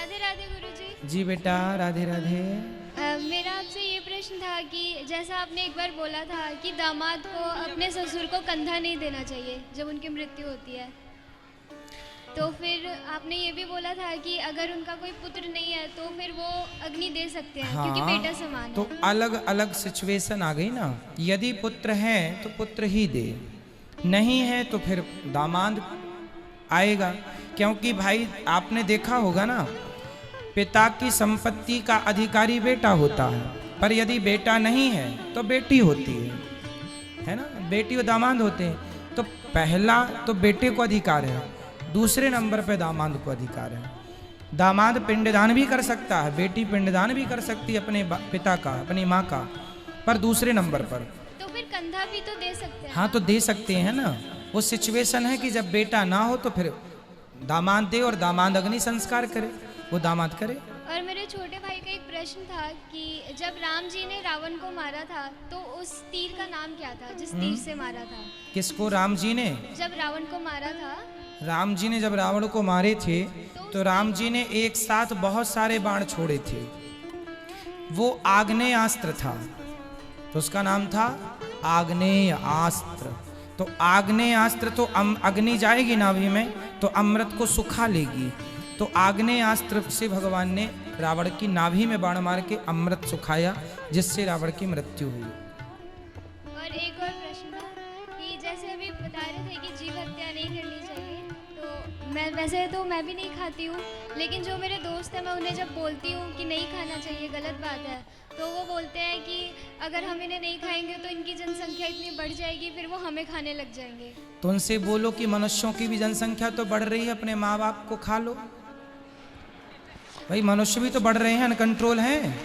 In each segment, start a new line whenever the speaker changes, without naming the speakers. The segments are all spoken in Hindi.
राधे राधे गुरुजी।
जी बेटा राधे राधे।
मेरा आपसे ये प्रश्न था कि जैसा आपने एक बार बोला था कि दामाद को अपने ससुर को कंधा नहीं देना चाहिए जब उनकी मृत्यु होती है, तो फिर आपने ये भी बोला था कि अगर उनका कोई पुत्र नहीं है तो फिर वो अग्नि दे सकते हैं, क्योंकि बेटा समान है।
तो अलग अलग सिचुएशन आ गई ना। यदि पुत्र है तो पुत्र ही दे, नहीं है तो फिर दामाद आएगा। क्योंकि भाई आपने देखा होगा ना, पिता की संपत्ति का अधिकारी बेटा होता है, पर यदि बेटा नहीं है तो बेटी होती है ना। बेटी और दामाद होते हैं। तो पहला तो बेटे को अधिकार है, दूसरे नंबर पे दामाद को अधिकार है। दामाद पिंडदान भी कर सकता है, बेटी पिंडदान भी कर सकती है अपने पिता का, अपनी माँ का, पर दूसरे नंबर पर।
तो फिर कंधा भी तो दे सकते हैं।
हाँ तो दे सकते हैं ना। वो सिचुएशन है कि जब बेटा ना हो तो फिर दामाद दे और दामाद अग्नि संस्कार करे, वो दामाद करे।
और मेरे छोटे भाई का एक प्रश्न था कि जब राम जी ने रावण को मारा था तो उस तीर का नाम क्या था जिस तीर से मारा था?
किसको? राम जी ने?
जब रावण को मारा था,
राम जी ने जब रावण को मारे थे तो राम जी ने एक साथ बहुत सारे बाण छोड़े थे। वो आग्नेय अस्त्र था, तो उसका नाम था आग्नेय अस्त्र। तो आग्नेय अस्त्र तो अग्नि जाएगी नाभि में तो अमृत को सुखा लेगी। तो आग्नेय अस्त्र से भगवान ने रावण की नाभि में बाण मार के अमृत सुखाया, जिससे रावण की मृत्यु हुई।
और एक और प्रश्न था कि जैसे अभी बता रहे थे कि जीव हत्या नहीं करनी चाहिए, तो मैं भी नहीं खाती हूँ, लेकिन जो मेरे दोस्त हैं मैं उन्हें जब बोलती हूँ कि नहीं खाना चाहिए, गलत बात है, तो वो बोलते हैं कि अगर हम इन्हें नहीं खाएंगे तो इनकी जनसंख्या इतनी बढ़ जाएगी, फिर वो हमें खाने लग जाएंगे।
तो उनसे बोलो कि मनुष्यों की भी जनसंख्या तो बढ़ रही है, अपने माँ बाप को खा लो। भाई मनुष्य भी तो बढ़ रहे हैं, अनकंट्रोल हैं,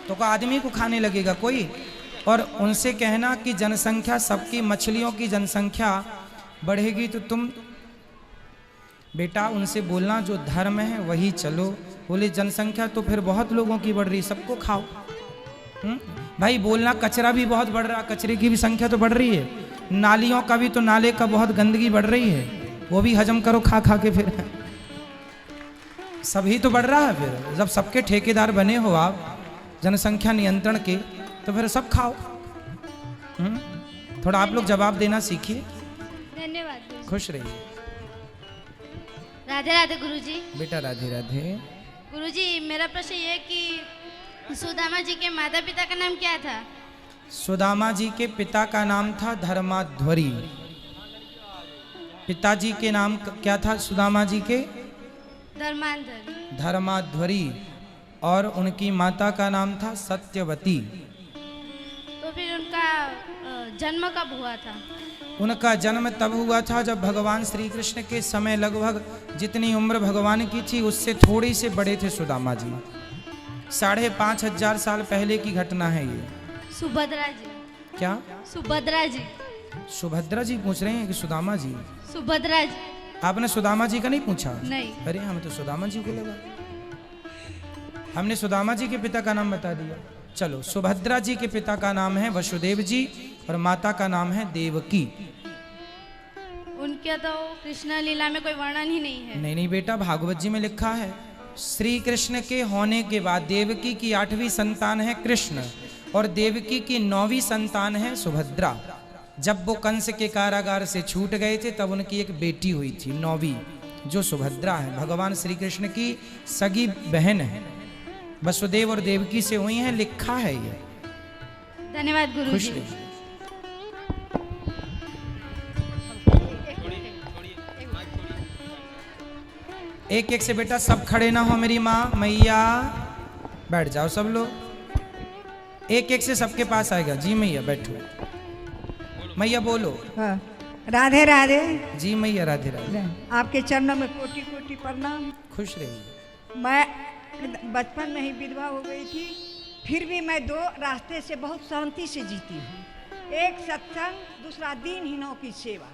तो का आदमी को खाने लगेगा कोई? और उनसे कहना कि जनसंख्या सबकी, मछलियों की जनसंख्या बढ़ेगी तो तुम बेटा उनसे बोलना जो धर्म है वही चलो। बोले जनसंख्या तो फिर बहुत लोगों की बढ़ रही, सबको खाओ। भाई बोलना कचरा भी बहुत बढ़ रहा, कचरे की भी संख्या तो बढ़ रही है। नालियों का भी तो, नाले का बहुत गंदगी बढ़ रही है, वो भी हजम करो खा खा के। फिर सभी तो बढ़ रहा है। फिर जब सबके ठेकेदार बने हो आप जनसंख्या नियंत्रण के, तो फिर सब खाओ। थोड़ा आप लोग जवाब देना सीखिए।
धन्यवाद।
खुश रहिए।
राधे राधे गुरुजी।
बेटा राधे राधे।
गुरुजी मेरा प्रश्न ये कि सुदामा जी के माता पिता का नाम क्या था?
सुदामा जी के पिता का नाम था धर्माध्वरी। पिताजी के नाम क्या था सुदामा जी के? धर्माध्वरी। और उनकी माता का नाम था सत्यवती।
तो फिर उनका जन्म कब हुआ था?
उनका जन्म तब हुआ था जब भगवान श्री कृष्ण के समय लगभग जितनी उम्र भगवान की थी उससे थोड़ी से बड़े थे सुदामा जी। 5,500 साल पहले की घटना है ये।
सुभद्रा जी।
क्या?
सुभद्रा जी।
सुभद्रा जी पूछ रहे हैं कि सुदामा जी?
सुभद्रा जी।
आपने सुदामा जी का नहीं पूछा?
नहीं।
अरे हमें तो सुदामा जी को लगा। हमने सुदामा जी के पिता का नाम बता दिया। चलो, सुभद्रा जी के पिता का नाम है वसुदेव जी और माता का नाम है देवकी।
उनके तो कृष्ण लीला में कोई वर्णन ही नहीं है।
नहीं बेटा, भागवत जी में लिखा है श्री कृष्ण के होने के बाद देवकी की 8वीं संतान है कृष्ण और देवकी की 9वीं संतान है सुभद्रा। जब वो कंस के कारागार से छूट गए थे तब उनकी एक बेटी हुई थी 9वीं, जो सुभद्रा है, भगवान श्री कृष्ण की सगी बहन है। वसुदेव और देवकी से हुई है, लिखा है ये।
धन्यवाद गुरु।
खुश रहिए। एक एक से बेटा सब खड़े ना हो, मेरी माँ मैया बैठ जाओ सब लोग। एक एक से सबके पास आएगा। जी मैया बैठो। मैया बोलो।
हाँ। राधे राधे।
जी मैया राधे राधे।
आपके चरणों में कोटि कोटि प्रणाम।
खुश रहिए।
मैं बचपन में ही विधवा हो गई थी, फिर भी मैं 2 रास्ते से बहुत शांति से जीती हूँ। एक सत्संग, दूसरा दीनहीनों की सेवा,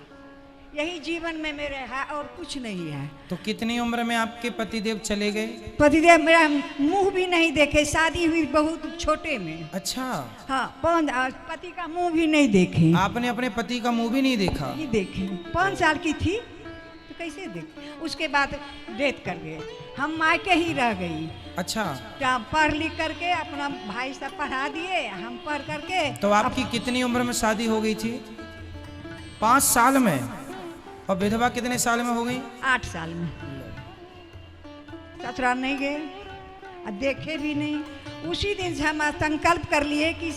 यही जीवन में मेरे है और कुछ नहीं है।
तो कितनी उम्र में आपके पतिदेव चले गए?
पतिदेव मेरा मुंह भी नहीं देखे, शादी हुई बहुत छोटे में।
अच्छा।
हाँ, पति का मुंह भी नहीं देखे।
आपने अपने पति का मुंह भी नहीं देखा?
नहीं देखे। 5 साल की थी तो कैसे देख। उसके बाद डेथ कर गए, हम मायके ही रह गई।
अच्छा,
क्या पढ़ लिख करके अपना भाई सब पढ़ा दिए, हम पढ़ करके।
तो आपकी कितनी उम्र में शादी हो गई थी? 5 साल में। और विधवा कितने साल में हो गई?
8 साल में। ससुराल नहीं गए और देखे भी नहीं। उसी दिन से हम संकल्प कर लिए कि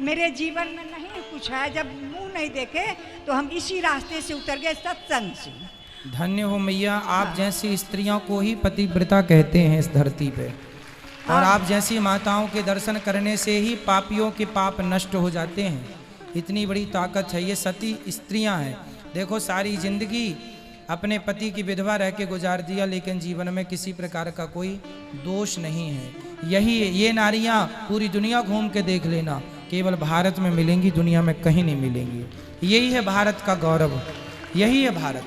मेरे जीवन में नहीं कुछ है, जब मुंह नहीं देखे तो हम इसी रास्ते से उतर गए, सत्संग से।
धन्य हो मैया, आप जैसी स्त्रियों को ही पतिव्रता कहते हैं इस धरती पे। और आप जैसी माताओं के दर्शन करने से ही पापियों के पाप नष्ट हो जाते हैं। इतनी बड़ी ताकत है, ये सती स्त्रियां हैं। देखो, सारी जिंदगी अपने पति की विधवा रह के गुजार दिया, लेकिन जीवन में किसी प्रकार का कोई दोष नहीं है। यही ये नारियां पूरी दुनिया घूम के देख लेना, केवल भारत में मिलेंगी, दुनिया में कहीं नहीं मिलेंगी। यही है भारत का गौरव, यही है भारत,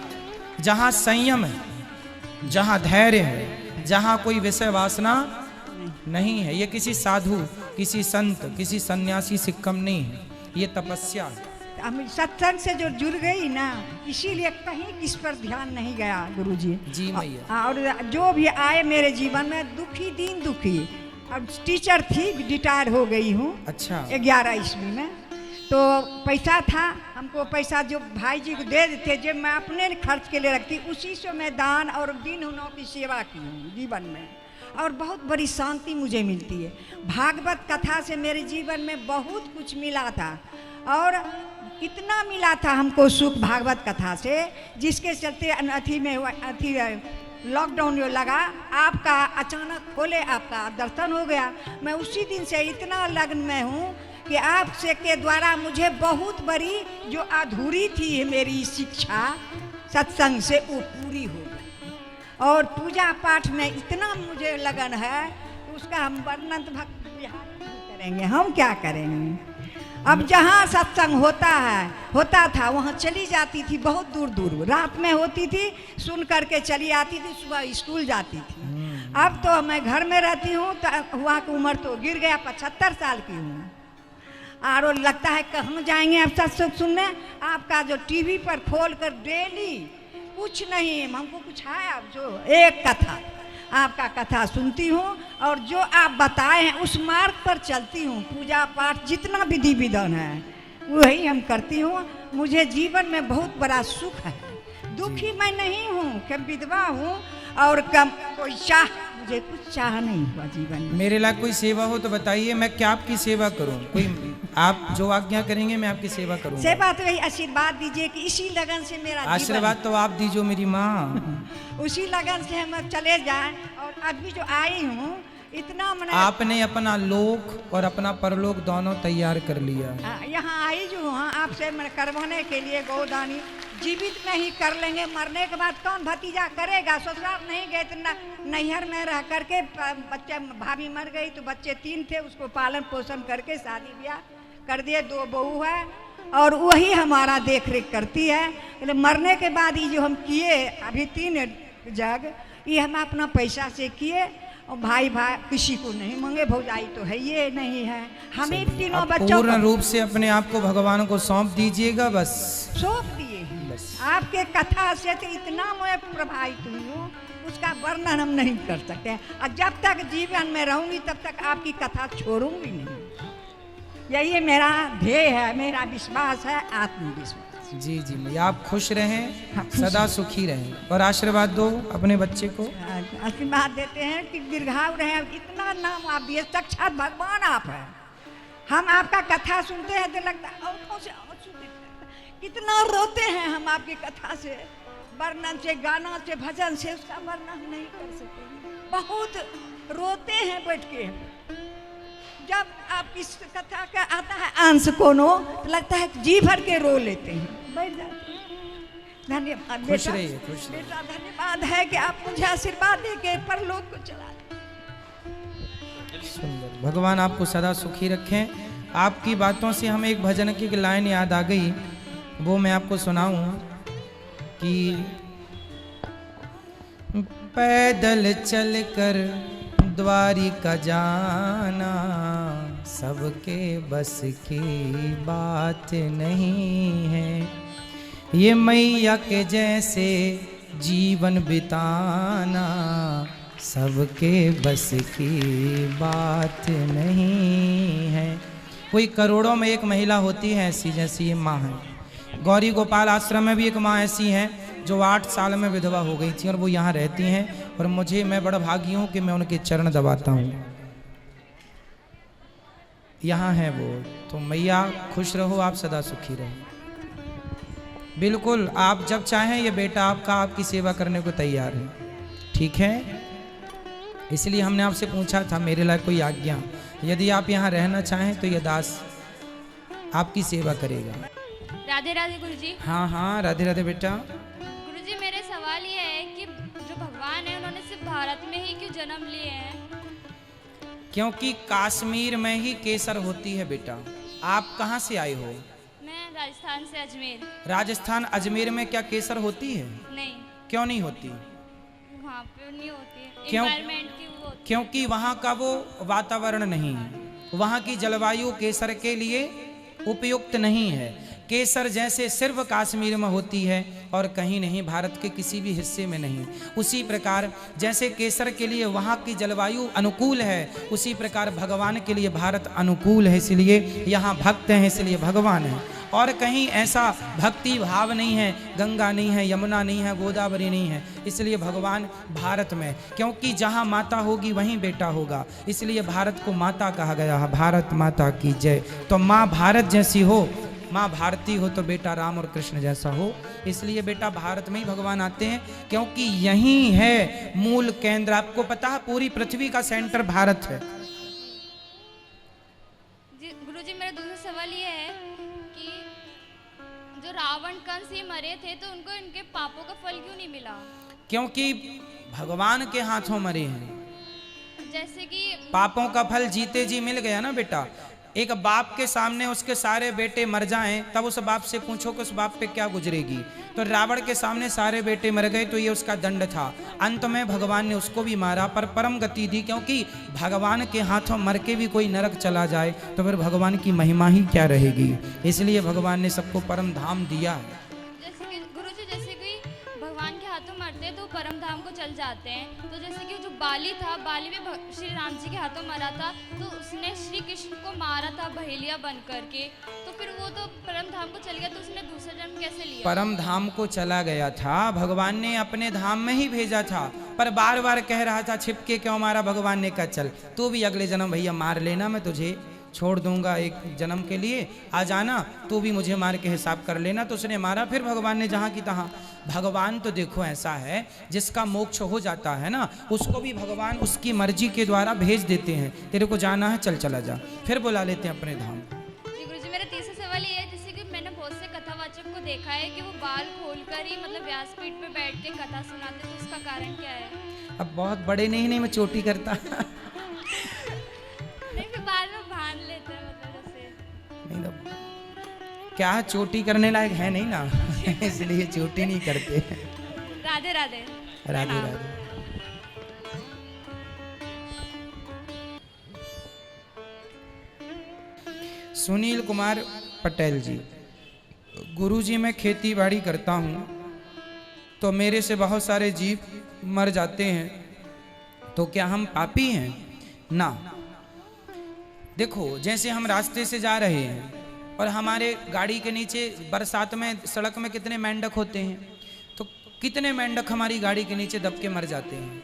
जहाँ संयम है, जहाँ धैर्य है, जहाँ कोई विषय वासना नहीं है। ये किसी साधु, किसी संत, किसी सन्यासी से कम नहीं है, ये तपस्या है।
हम सत्संग से जो जुड़ गई ना, इसीलिए कहीं किस पर ध्यान नहीं गया गुरुजी।
जी मैया।
और जो भी आए मेरे जीवन में दुखी, दिन दुखी। अब टीचर थी, रिटायर हो गई हूँ।
अच्छा।
11 ईस्वी में। तो पैसा था, हमको पैसा जो भाई जी को दे देते, जो मैं अपने खर्च के लिए रखती, उसी से मैं दान और दीनहीनों की सेवा की हूँ जीवन में। और बहुत बड़ी शांति मुझे मिलती है। भागवत कथा से मेरे जीवन में बहुत कुछ मिला था, और इतना मिला था हमको सुख भागवत कथा से, जिसके चलते अथी में अथी लॉकडाउन जो लगा, आपका अचानक खोले, आपका दर्शन हो गया। मैं उसी दिन से इतना लग्न में हूँ कि आपसे के द्वारा मुझे बहुत बड़ी जो अधूरी थी मेरी शिक्षा सत्संग से, वो पूरी हो गई। और पूजा पाठ में इतना मुझे लगन है, उसका हम वर्णन तो भक्त बिहार नहीं करेंगे, हम क्या करेंगे। अब जहाँ सत्संग होता था वहाँ चली जाती थी, बहुत दूर दूर रात में होती थी, सुन करके चली आती थी, सुबह स्कूल जाती थी। अब तो मैं घर में रहती हूँ, तो हुआ की उम्र तो गिर गया, 75 साल की हूँ। और लगता है कहाँ जाएंगे अब सत्संग सुनने। आपका जो टीवी पर खोल कर डेली कुछ नहीं, हमको कुछ है, अब जो एक कथा, आपका कथा सुनती हूँ, और जो आप बताए हैं उस मार्ग पर चलती हूँ। पूजा पाठ जितना विधि विधान है वही हम करती हूँ। मुझे जीवन में बहुत बड़ा सुख है। दुखी मैं नहीं हूँ, कि विधवा हूँ, और कम कोई मुझे कुछ चाह नहीं हुआ जीवन में।
मेरे लायक कोई सेवा हो तो बताइए, मैं क्या आपकी सेवा करूं? कोई आप जो आज्ञा करेंगे मैं आपकी सेवा करूंगा।
सेवा तो यही आशीर्वाद दीजिए कि इसी लगन से मेरा
आशीर्वाद तो आप दीजिए मेरी माँ।
उसी लगन से हम चले जाएं। और अभी जो आई हूँ इतना मैंने,
आपने अपना लोक और अपना परलोक दोनों तैयार कर लिया।
यहाँ आई जो हूँ आपसे मैं करवाने के लिए गोदानी। जीवित में ही कर लेंगे, मरने के बाद कौन भतीजा करेगा। ससुराल नहीं गए तो नैहर में रह करके, बच्चे भाभी मर गई तो बच्चे 3 थे, उसको पालन पोषण करके शादी ब्याह कर दिए, 2 बहू है, और वही हमारा देख रेख करती है। मरने के बाद ये जो हम किए अभी 3 जग, ये हम अपना पैसा से किए, और भाई किसी को नहीं मांगे, भौजाई तो है ये नहीं है, हमें तीनों बच्चों
पूर्ण रूप से अपने आप को भगवान को सौंप दीजिएगा। बस
सौंप दिए हैं। आपके कथा से तो इतना मैं प्रभावित हुई हूँ, उसका वर्णन हम नहीं कर सकते हैं। और जब तक जीवन में रहूंगी तब तक आपकी कथा छोड़ूंगी नहीं। यही मेरा ध्येय है, मेरा विश्वास है, आत्मविश्वास।
जी जी मैया, आप खुश रहें, सदा सुखी रहें, और आशीर्वाद दो अपने बच्चे को।
आशीर्वाद देते हैं कि दीर्घायु रहे। इतना नाम आप दिए, साक्षात भगवान आप है। हम आपका कथा सुनते हैं तो लगता है आंखों से आंसू गिरते हैं। कितना रोते हैं हम आपकी कथा से, वर्णन से, गाना से, भजन से, उसका वर्णन नहीं कर सकते। बहुत रोते हैं बैठ के। जब आपकी कथा का आता है अंश कोनो, तो लगता है जी भर के रो लेते हैं, बैठ जाते हैं। धन्यवाद
खुश रहिए, खुश रहिए।
बेटा धन्यवाद है कि आप मुझे आशीर्वाद दे के परलोक को चला।
सुंदर, भगवान आपको सदा सुखी रखें। आपकी बातों से हमें एक भजन की लाइन याद आ गई, वो मैं आपको सुनाऊं कि पैदल चलकर द्वारिका जाना सबके बस की बात नहीं है। ये मैया के जैसे जीवन बिताना सबके बस की बात नहीं है। कोई करोड़ों में एक महिला होती है ऐसी, जैसी ये माँ है। गौरी गोपाल आश्रम में भी एक माँ ऐसी हैं जो 8 साल में विधवा हो गई थी और वो यहाँ रहती हैं, और मैं बड़ा भागी हूँ कि मैं उनके चरण दबाता हूँ। यहाँ है वो। तो मैया खुश रहो, आप सदा सुखी रहो। बिल्कुल, आप जब चाहें ये बेटा आपका आपकी सेवा करने को तैयार है, ठीक है। इसलिए हमने आपसे पूछा था मेरे लायक कोई आज्ञा, यदि आप यहाँ रहना चाहें तो ये दास आपकी सेवा करेगा।
राधे राधे गुरुजी।
हाँ हाँ, राधे राधे बेटा।
गुरुजी, मेरे सवाल ये है कि जो भगवान है उन्होंने सिर्फ भारत में ही क्यों जन्म लिए हैं?
क्योंकि कश्मीर में ही केसर होती है बेटा। आप कहाँ से आए हो?
मैं राजस्थान से अजमेर।
राजस्थान अजमेर में क्या केसर होती है?
नहीं।
क्यों नहीं होती?
वहाँ पे नहीं होती है,
क्यों?
एनवायरनमेंट की वो होती है।
क्योंकि वहाँ का वो वातावरण नहीं है, वहाँ की जलवायु केसर के लिए उपयुक्त नहीं है। केसर जैसे सिर्फ कश्मीर में होती है और कहीं नहीं, भारत के किसी भी हिस्से में नहीं, उसी प्रकार जैसे केसर के लिए वहाँ की जलवायु अनुकूल है, उसी प्रकार भगवान के लिए भारत अनुकूल है। इसलिए यहाँ भक्त हैं, इसलिए भगवान है। और कहीं ऐसा भक्ति भाव नहीं है, गंगा नहीं है, यमुना नहीं है, गोदावरी नहीं है, इसलिए भगवान भारत में। क्योंकि जहाँ माता होगी वहीं बेटा होगा, इसलिए भारत को माता कहा गया है। भारत माता की जय। तो माँ भारत जैसी हो, माँ भारती हो, तो बेटा राम और कृष्ण जैसा हो। इसलिए बेटा भारत में ही भगवान आते हैं, क्योंकि यही है मूल केंद्र। आपको पता है पूरी पृथ्वी का सेंटर भारत है।
गुरुजी, मेरा दूसरा सवाल ये है कि जो रावण कंस ये मरे थे तो उनको इनके पापों का फल क्यों नहीं मिला?
क्योंकि भगवान के हाथों मरे हैं।
जैसे कि
पापों का फल जीते जी मिल गया ना बेटा। एक बाप के सामने उसके सारे बेटे मर जाएं, तब उस बाप से पूछो कि उस बाप पे क्या गुजरेगी। तो रावण के सामने सारे बेटे मर गए, तो ये उसका दंड था। अंत में भगवान ने उसको भी मारा, पर परम गति दी, क्योंकि भगवान के हाथों मर के भी कोई नरक चला जाए तो फिर भगवान की महिमा ही क्या रहेगी। इसलिए भगवान ने सबको परम धाम दिया है।
जैसे कि गुरुजी, जैसे कि भगवान के हाथों मरते हैं तो परम धाम को चल जाते हैं। तो जैसे कि जो बाली था, बाली भी श्री राम जी के हाथों मरा था, तो उसने श्री कृष्ण को मारा था बहेलिया बन करके, तो फिर वो तो परम धाम को चल गया, तो उसने दूसरा जन्म कैसे लिया?
परम धाम को चला गया था, भगवान ने अपने धाम में ही भेजा था, पर बार बार कह रहा था छिपके क्यों मारा। भगवान ने कहा चल तू भी अगले जन्म भैया मार लेना, मैं तुझे छोड़ दूंगा एक जन्म के लिए, आ जाना तू भी मुझे मार के हिसाब कर लेना। तो उसने मारा, फिर भगवान ने जहाँ की तहाँ। भगवान तो देखो ऐसा है, जिसका मोक्ष हो जाता है ना, उसको भी भगवान उसकी मर्जी के द्वारा भेज देते हैं। तेरे को जाना है चल चला जा, फिर बुला लेते हैं अपने धाम।
गुरुजी, मेरा तीसरा सवाल ये है, जैसे कि मैंने बहुत से कथावाचक को देखा है कि वो बाल खोलकर ही मतलब व्यासपीठ पे बैठ के कथा सुनाते, तो उसका कारण क्या है?
अब बहुत बड़े नहीं मैं चोटी करता
नहीं, फिर बाल में बांध लेते हैं, मतलब जैसे
नहीं तो क्या चोटी करने लायक है नहीं ना इसलिए चोटी नहीं करते।
राधे राधे।
राधे राधे। सुनील कुमार पटेल जी, गुरुजी मैं खेती बाड़ी करता हूँ, तो मेरे से बहुत सारे जीव मर जाते हैं, तो क्या हम पापी हैं? ना। देखो जैसे हम रास्ते से जा रहे हैं और हमारे गाड़ी के नीचे बरसात में सड़क में कितने मेंढक होते हैं, तो कितने मेंढक हमारी गाड़ी के नीचे दब के मर जाते हैं।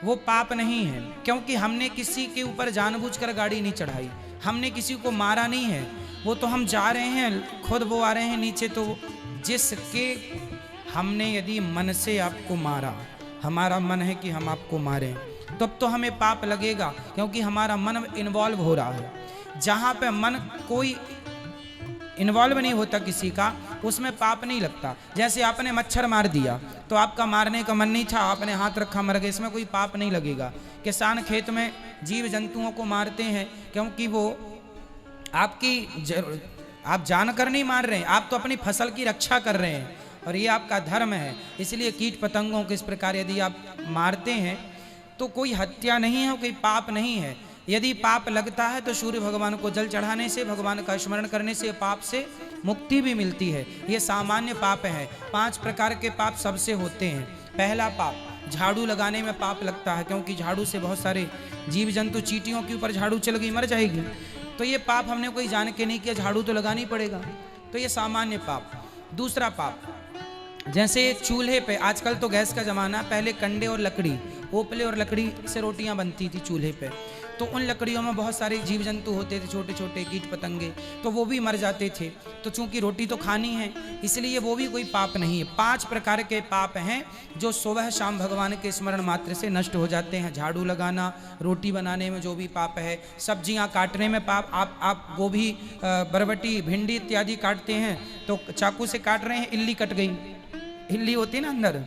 वो पाप नहीं है, क्योंकि हमने किसी के ऊपर जानबूझकर गाड़ी नहीं चढ़ाई, हमने किसी को मारा नहीं है। वो तो हम जा रहे हैं, खुद वो आ रहे हैं नीचे, तो जिसके हमने यदि मन से आपको मारा, हमारा मन है कि हम आपको मारें, तब तो हमें पाप लगेगा, क्योंकि हमारा मन इन्वॉल्व हो रहा है। जहाँ पे मन कोई इन्वॉल्व नहीं होता किसी का, उसमें पाप नहीं लगता। जैसे आपने मच्छर मार दिया तो आपका मारने का मन नहीं था, आपने हाथ रखा मर गए, इसमें कोई पाप नहीं लगेगा। किसान खेत में जीव जंतुओं को मारते हैं, क्योंकि वो आप जानकर नहीं मार रहे हैं, आप तो अपनी फसल की रक्षा कर रहे हैं और ये आपका धर्म है। इसलिए कीट पतंगों को इस प्रकार यदि आप मारते हैं तो कोई हत्या नहीं है, कोई पाप नहीं है। यदि पाप लगता है तो सूर्य भगवान को जल चढ़ाने से, भगवान का स्मरण करने से पाप से मुक्ति भी मिलती है। ये सामान्य पाप है। 5 प्रकार के पाप सबसे होते हैं। पहला पाप, झाड़ू लगाने में पाप लगता है, क्योंकि झाड़ू से बहुत सारे जीव जंतु, चींटियों के ऊपर झाड़ू चल गई मर जाएगी। तो ये पाप हमने कोई जान के नहीं किया, झाड़ू तो लगाना ही पड़ेगा, तो ये सामान्य पाप। दूसरा पाप, जैसे चूल्हे पे, आजकल तो गैस का ज़माना, पहले कंडे और लकड़ी, ओपले और लकड़ी से रोटियां बनती थी चूल्हे पे, तो उन लकड़ियों में बहुत सारे जीव जंतु होते थे, छोटे छोटे कीट पतंगे, तो वो भी मर जाते थे। तो चूंकि रोटी तो खानी है, इसलिए वो भी कोई पाप नहीं है। 5 प्रकार के पाप हैं जो सुबह शाम भगवान के स्मरण मात्र से नष्ट हो जाते हैं। झाड़ू लगाना, रोटी बनाने में जो भी पाप है, सब्जियां काटने में पाप, आप गोभी, बरबटी, भिंडी इत्यादि काटते हैं तो चाकू से काट रहे हैं, इल्ली कट गई, इल्ली होती है ना अंदर,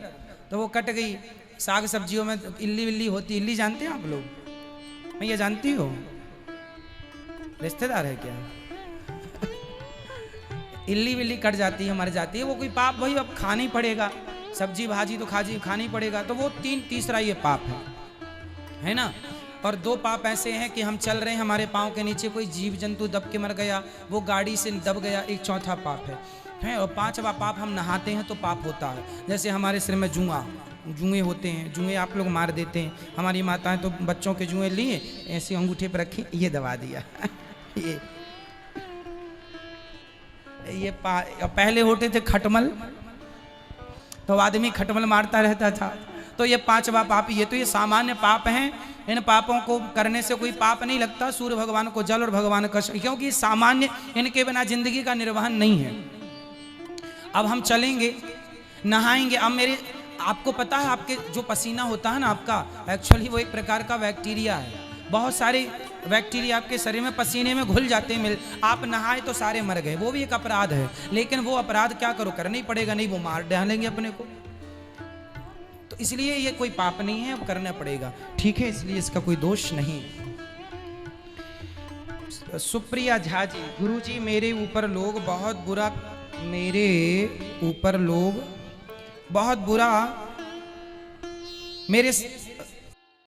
तो वो कट गई। साग सब्जियों में इल्ली विल्ली होती, इल्ली जानते हैं आप लोग? मैं ये जानती हो, रिश्तेदार है क्या? इल्ली विल्ली कट जाती है, मर जाती है, वो कोई पाप, वही अब खाना ही पड़ेगा, सब्जी भाजी तो खानी ही पड़ेगा, तो वो तीसरा ये पाप है ना। और 2 पाप ऐसे हैं कि हम चल रहे हैं, हमारे पाँव के नीचे कोई जीव जंतु दब के मर गया, वो गाड़ी से दब गया, एक चौथा पाप है। और 5वां पाप, हम नहाते हैं तो पाप होता है। जैसे हमारे सिर में जुएं होते हैं, जुएं आप लोग मार देते हैं, हमारी माताएं तो बच्चों के जुएं लिए ऐसे अंगूठे पर रखी, ये दबा दिया ये पहले होते थे खटमल, तो आदमी खटमल मारता रहता था। तो ये 5वां पाप, ये तो ये सामान्य पाप हैं, इन पापों को करने से कोई पाप नहीं लगता। सूर्य भगवान को जल और भगवान का, क्योंकि सामान्य, इनके बिना जिंदगी का निर्वहन नहीं है। अब हम चलेंगे, नहाएंगे। अब आपको पता है, आपके जो पसीना होता है ना आपका, एक्चुअली वो एक प्रकार का बैक्टीरिया है। बहुत सारे बैक्टीरिया आपके शरीर में पसीने में घुल जाते हैं, आप नहाए तो सारे मर गए, वो भी एक अपराध है। लेकिन वो अपराध क्या करो, करना ही पड़ेगा, नहीं वो मार डालेंगे अपने को। तो इसलिए ये कोई पाप नहीं है, अब करना पड़ेगा, ठीक है, इसलिए इसका कोई दोष नहीं। सुप्रिया झा जी, गुरुजी मेरे ऊपर लोग बहुत बुरा, मेरे